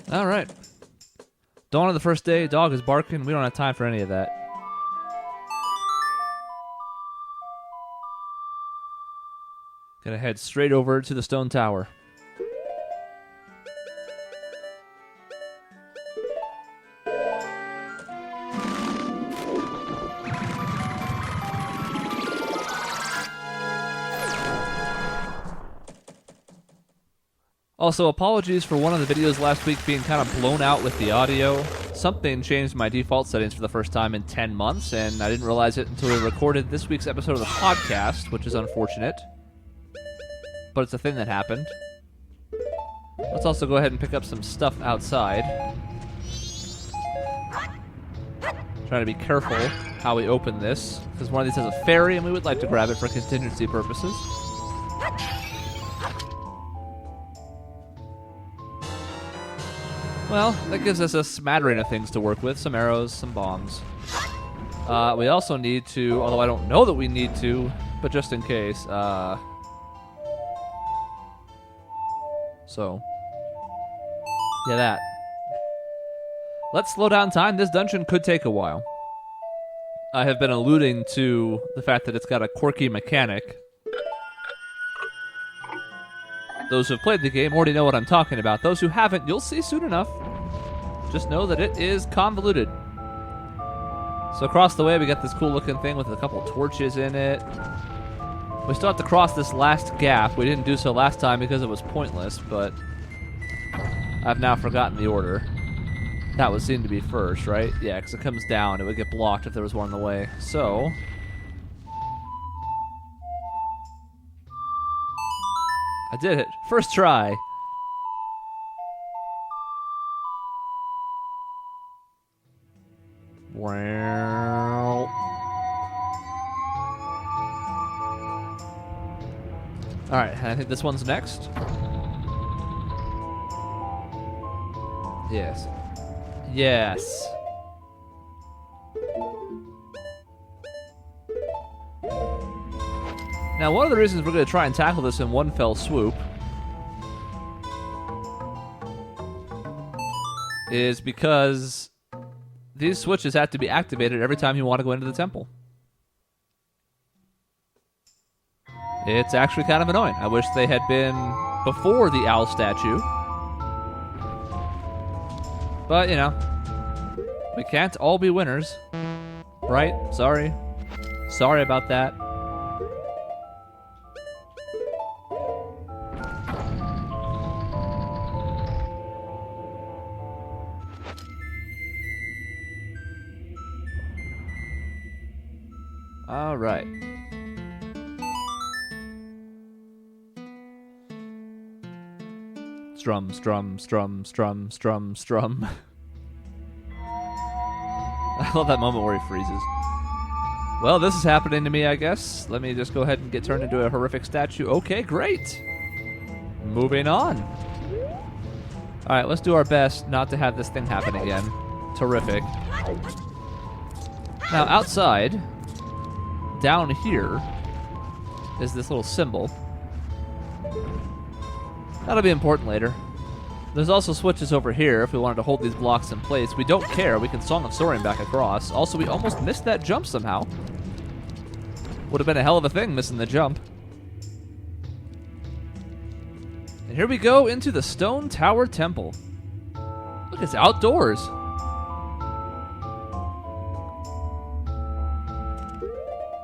All right. Dawn of the first day, dog is barking. We don't have time for any of that. Gonna head straight over to the stone tower. Also, apologies for one of the videos last week being kind of blown out with the audio. Something changed my default settings for the first time in 10 months, and I didn't realize it until we recorded this week's episode of the podcast, which is unfortunate. But it's a thing that happened. Let's also go ahead and pick up some stuff outside. Trying to be careful how we open this, because one of these has a fairy, and we would like to grab it for contingency purposes. Well, that gives us a smattering of things to work with. Some arrows, some bombs. We also need to, although I don't know that we need to, but just in case. So, yeah, that. Let's slow down time. This dungeon could take a while. I have been alluding to the fact that it's got a quirky mechanic. Those who have played the game already know what I'm talking about. Those who haven't, you'll see soon enough. Just know that it is convoluted. So across the way, we got this cool looking thing with a couple torches in it. We still have to cross this last gap. We didn't do so last time because it was pointless, but I've now forgotten the order. That would seem to be first, right? Yeah, because it comes down. It would get blocked if there was one in the way. So I did it. First try. Wow. Alright, and I think this one's next. Yes. Yes. Now, one of the reasons we're going to try and tackle this in one fell swoop is because these switches have to be activated every time you want to go into the temple. It's actually kind of annoying. I wish they had been before the owl statue. But, you know, we can't all be winners. Right? Sorry. Sorry about that. All right. Strum, strum, strum, strum, strum, strum. I love that moment where he freezes. Well, this is happening to me, I guess. Let me just go ahead and get turned into a horrific statue. Okay, great. Moving on. All right, let's do our best not to have this thing happen again. Terrific. Now, outside, down here, is this little symbol. That'll be important later. There's also switches over here if we wanted to hold these blocks in place. We don't care. We can Song of Soaring back across. Also, we almost missed that jump somehow. Would have been a hell of a thing missing the jump. And here we go into the Stone Tower Temple. Look, it's outdoors.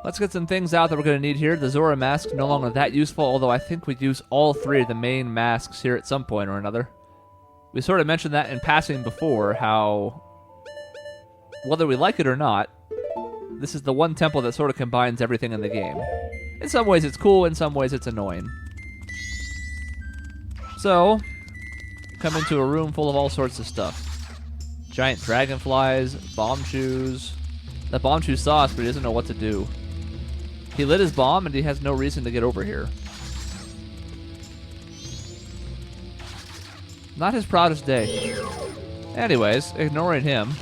Let's get some things out that we're going to need here. The Zora mask, no longer that useful, although I think we use all three of the main masks here at some point or another. We sort of mentioned that in passing before, how, whether we like it or not, this is the one temple that sort of combines everything in the game. In some ways it's cool, in some ways it's annoying. So, come into a room full of all sorts of stuff. Giant dragonflies, bomb shoes. That bomb shoe saw us, but he doesn't know what to do. He lit his bomb, and he has no reason to get over here. Not his proudest day. Anyways, ignoring him.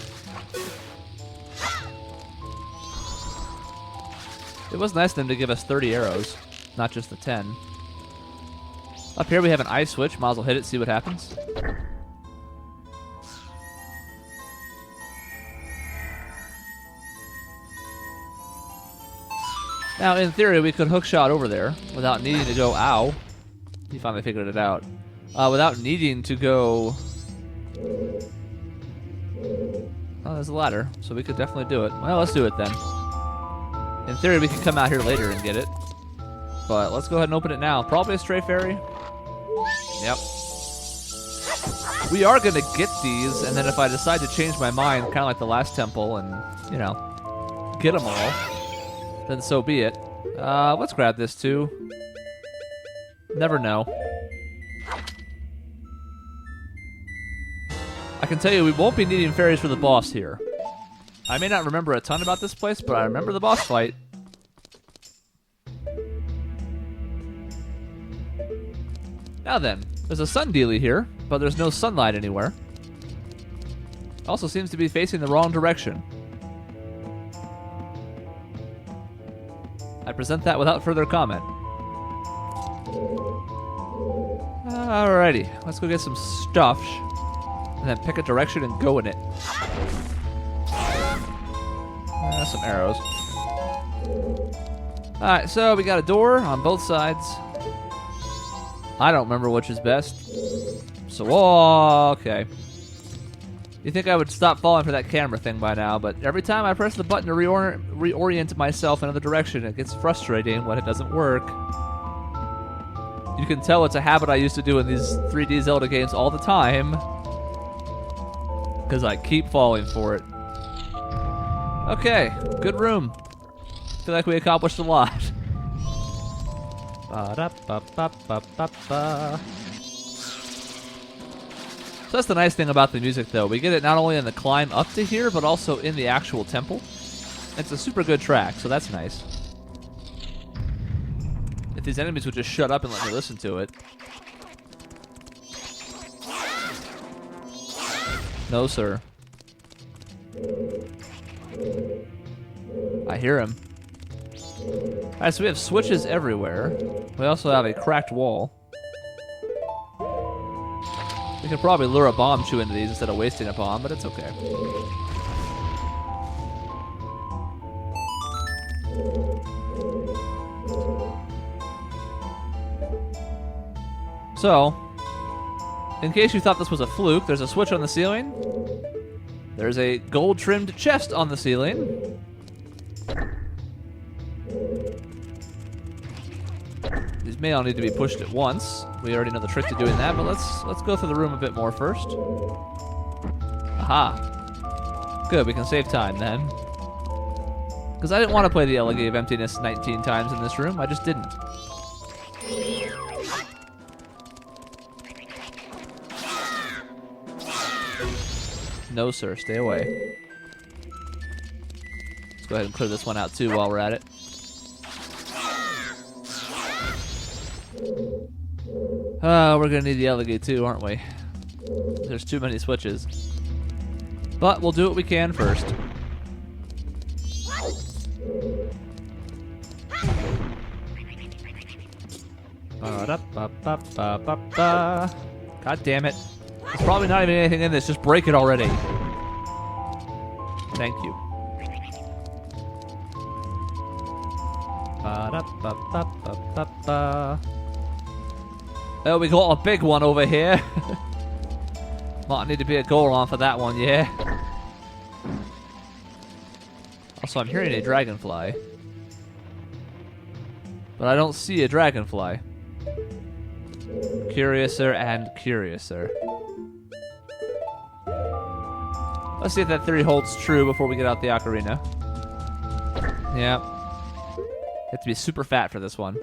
It was nice of them to give us 30 arrows, not just the 10. Up here we have an ice switch. Might as well hit it, see what happens. Now, in theory, we could hookshot over there without needing to go... Ow. He finally figured it out. Without needing to go... Oh, there's a ladder, so we could definitely do it. Well, let's do it then. In theory, we can come out here later and get it. But let's go ahead and open it now. Probably a stray fairy. Yep. We are going to get these, and then if I decide to change my mind, kind of like the last temple, and, you know, get them all, then so be it. Let's grab this too. Never know. I can tell you we won't be needing fairies for the boss here. I may not remember a ton about this place, but I remember the boss fight. Now then, there's a sun dealie here, but there's no sunlight anywhere. Also seems to be facing the wrong direction. I present that without further comment. Alrighty, let's go get some stuff. And then pick a direction and go in it. Some arrows. Alright, so we got a door on both sides. I don't remember which is best. So, okay. You'd think I would stop falling for that camera thing by now, but every time I press the button to reorient myself in another direction, it gets frustrating when it doesn't work. You can tell it's a habit I used to do in these 3D Zelda games all the time. Because I keep falling for it. Okay, good room. Feel like we accomplished a lot. So that's the nice thing about the music, though. We get it not only in the climb up to here, but also in the actual temple. It's a super good track, so that's nice. If these enemies would just shut up and let me listen to it. No, sir. I hear him. Alright, so we have switches everywhere. We also have a cracked wall. We could probably lure a bomb chew into these instead of wasting a bomb, but it's okay. So, in case you thought this was a fluke, there's a switch on the ceiling. There's a gold-trimmed chest on the ceiling. These may all need to be pushed at once. We already know the trick to doing that, but let's go through the room a bit more first. Aha. Good, we can save time then. Because I didn't want to play the Elegy of Emptiness 19 times in this room. I just didn't. No, sir. Stay away. Let's go ahead and clear this one out, too, while we're at it. We're going to need the Elegy, too, aren't we? There's too many switches. But we'll do what we can first. God damn it. There's probably not even anything in this. Just break it already. Thank you. Oh, we got a big one over here. Might need to be a Goron for that one, yeah. Also, I'm hearing a dragonfly. But I don't see a dragonfly. Curiouser and curiouser. Let's see if that theory holds true before we get out the ocarina. Yeah. You have to be super fat for this one.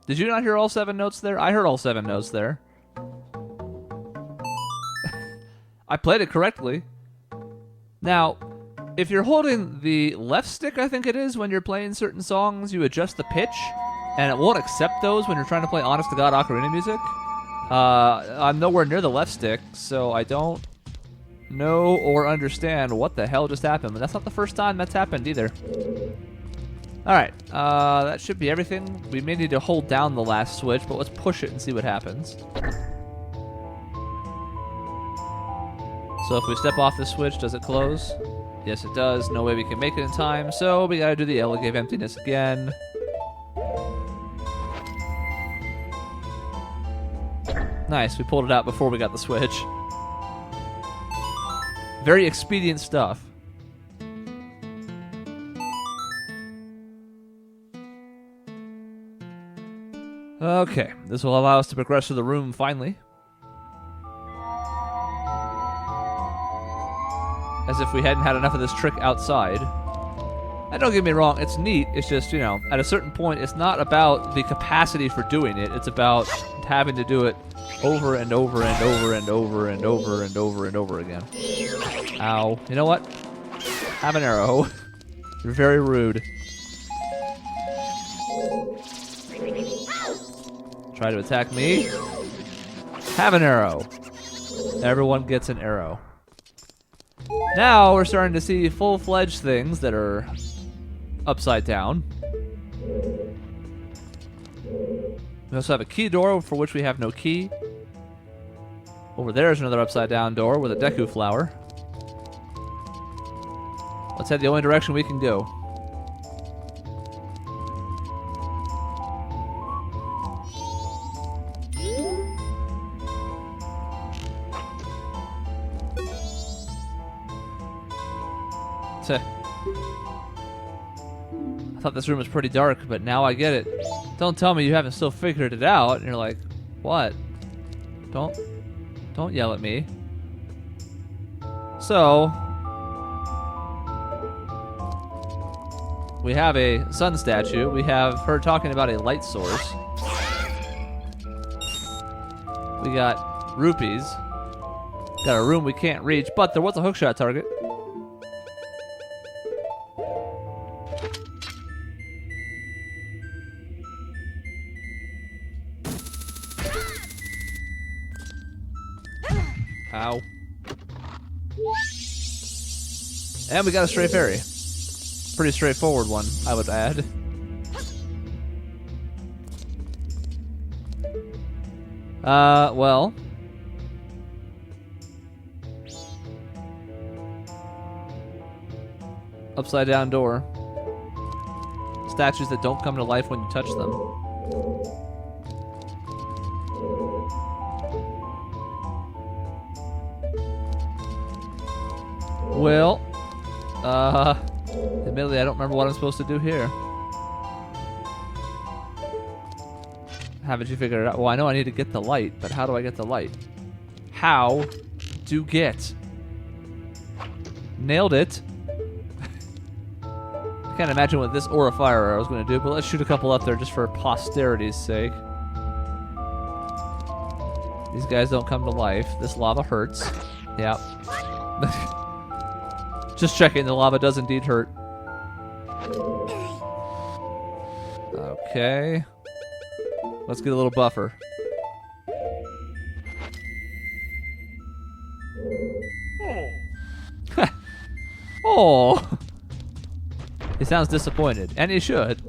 Did you not hear all 7 notes there? I heard all 7 notes there. I played it correctly. Now, if you're holding the left stick, I think it is, when you're playing certain songs, you adjust the pitch, and it won't accept those when you're trying to play honest-to-God ocarina music. I'm nowhere near the left stick, so I don't know or understand what the hell just happened. But that's not the first time that's happened either. Alright, that should be everything. We may need to hold down the last switch, but let's push it and see what happens. So if we step off the switch, does it close? Yes, it does. No way we can make it in time, so we gotta do the Elegave Emptiness again. Nice, we pulled it out before we got the switch. Very expedient stuff. Okay, this will allow us to progress through the room finally. As if we hadn't had enough of this trick outside. And don't get me wrong, it's neat. It's just, you know, at a certain point, it's not about the capacity for doing it. It's about having to do it over and over and over and over and over and over and over again. Ow. You know what? Have an arrow. You're very rude. Try to attack me. Have an arrow. Everyone gets an arrow. Now we're starting to see full-fledged things that are upside down. We also have a key door for which we have no key. Over there is another upside down door with a Deku flower. Let's head the only direction we can go. I thought this room was pretty dark, but now I get it. Don't tell me you haven't still figured it out. And you're like, what? Don't yell at me. So, we have a sun statue. We have her talking about a light source. We got rupees. Got a room we can't reach, but there was a hookshot target. Ow. And we got a stray fairy. Pretty straightforward one, I would add. Well. Upside down door. Statues that don't come to life when you touch them. Well, admittedly, I don't remember what I'm supposed to do here. Haven't you figured it out? Well, I know I need to get the light, but how do I get the light? How to get? Nailed it. I can't imagine what this aura fire I was going to do, but let's shoot a couple up there just for posterity's sake. These guys don't come to life. This lava hurts. Yep. Just checking, the lava does indeed hurt. Okay. Let's get a little buffer. Oh! He sounds disappointed, and he should.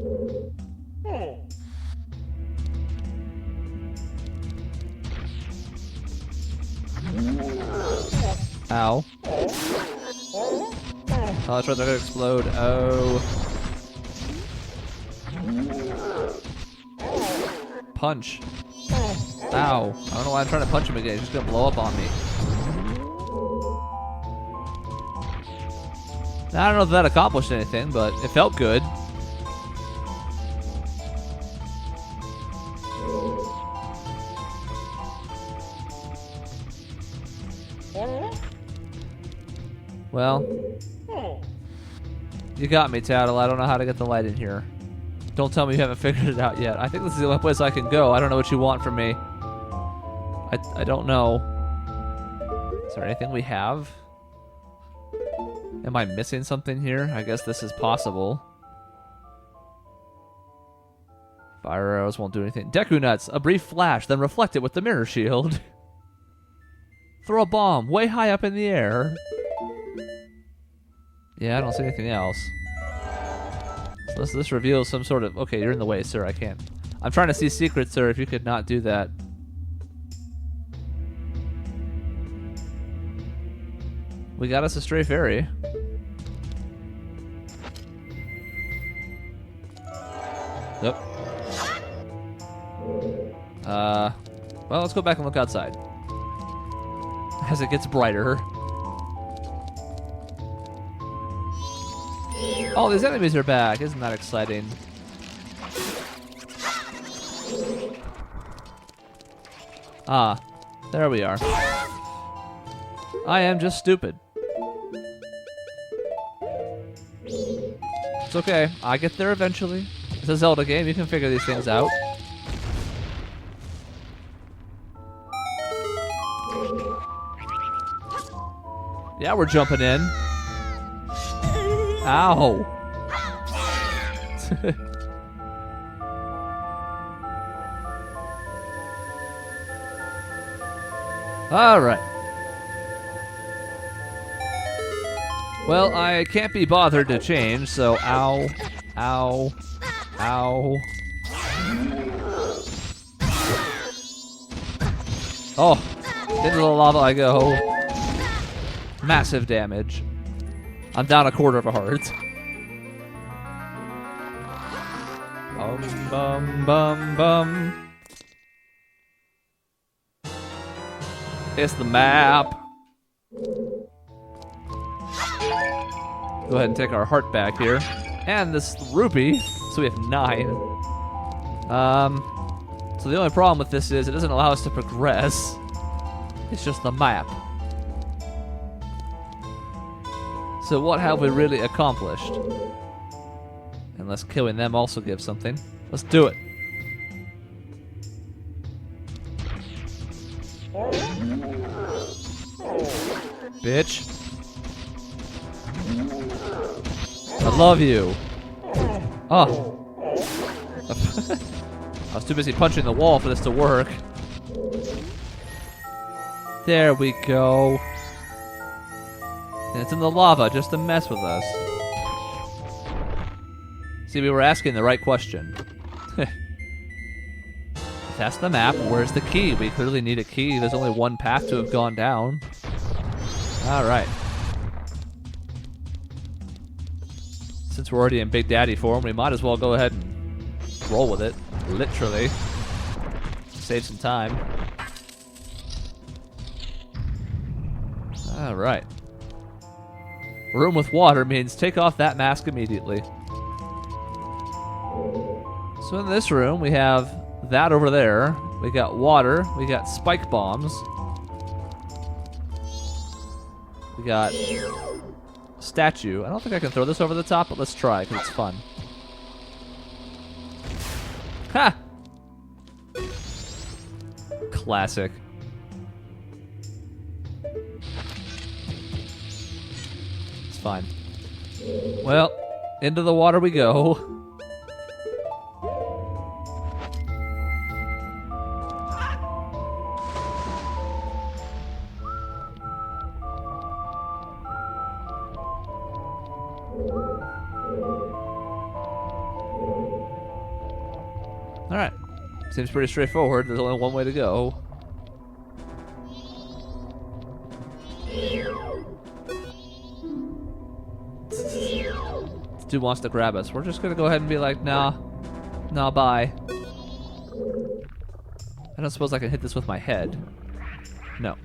Ow. Oh, that's right, they're gonna explode. Oh. Punch. Ow. I don't know why I'm trying to punch him again. He's just gonna blow up on me. Now, I don't know if that accomplished anything, but it felt good. Well, you got me, Tattle. I don't know how to get the light in here. Don't tell me you haven't figured it out yet. I think this is the only place I can go. I don't know what you want from me. I don't know. Is there anything we have? Am I missing something here? I guess this is possible. Fire arrows won't do anything. Deku nuts. A brief flash, then reflect it with the mirror shield. Throw a bomb way high up in the air. Yeah, I don't see anything else. So this reveals some sort of... Okay, you're in the way, sir. I can't. I'm trying to see secrets, sir, if you could not do that. We got us a stray fairy. Yep. Well, let's go back and look outside. As it gets brighter. Oh, these enemies are back. Isn't that exciting? Ah, there we are. I am just stupid. It's okay. I get there eventually. It's a Zelda game. You can figure these things out. Yeah, we're jumping in. Ow. All right. Well, I can't be bothered to change, so ow, ow, ow. Oh, into the lava I go. Massive damage. I'm down a quarter of a heart. Bum, bum, bum. It's the map. Go ahead and take our heart back here. And this rupee, so we have 9. So the only problem with this is it doesn't allow us to progress. It's just the map. So what have we really accomplished? Unless killing them also gives something. Let's do it. Bitch. I love you. Oh. I was too busy punching the wall for this to work. There we go. And it's in the lava just to mess with us. See, we were asking the right question. If that's the map, where's the key? We clearly need a key. There's only one path to have gone down. Alright. Since we're already in Big Daddy form, we might as well go ahead and roll with it. Literally. Save some time. Alright. Room with water means take off that mask immediately. So in this room, we have that over there. We got water. We got spike bombs. We got statue. I don't think I can throw this over the top, but let's try because it's fun. Ha! Classic. It's fine. Well, into the water we go. Alright. Seems pretty straightforward. There's only one way to go. This dude wants to grab us. We're just gonna go ahead and be like, nah. Nah, bye. I don't suppose I can hit this with my head. No.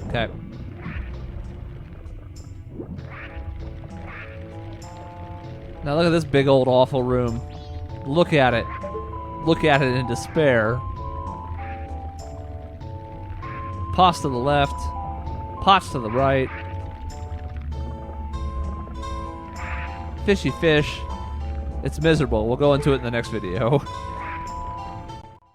Okay. Now look at this big old awful room. Look at it. Look at it in despair. Pots to the left. Pots to the right. Fishy fish. It's miserable. We'll go into it in the next video.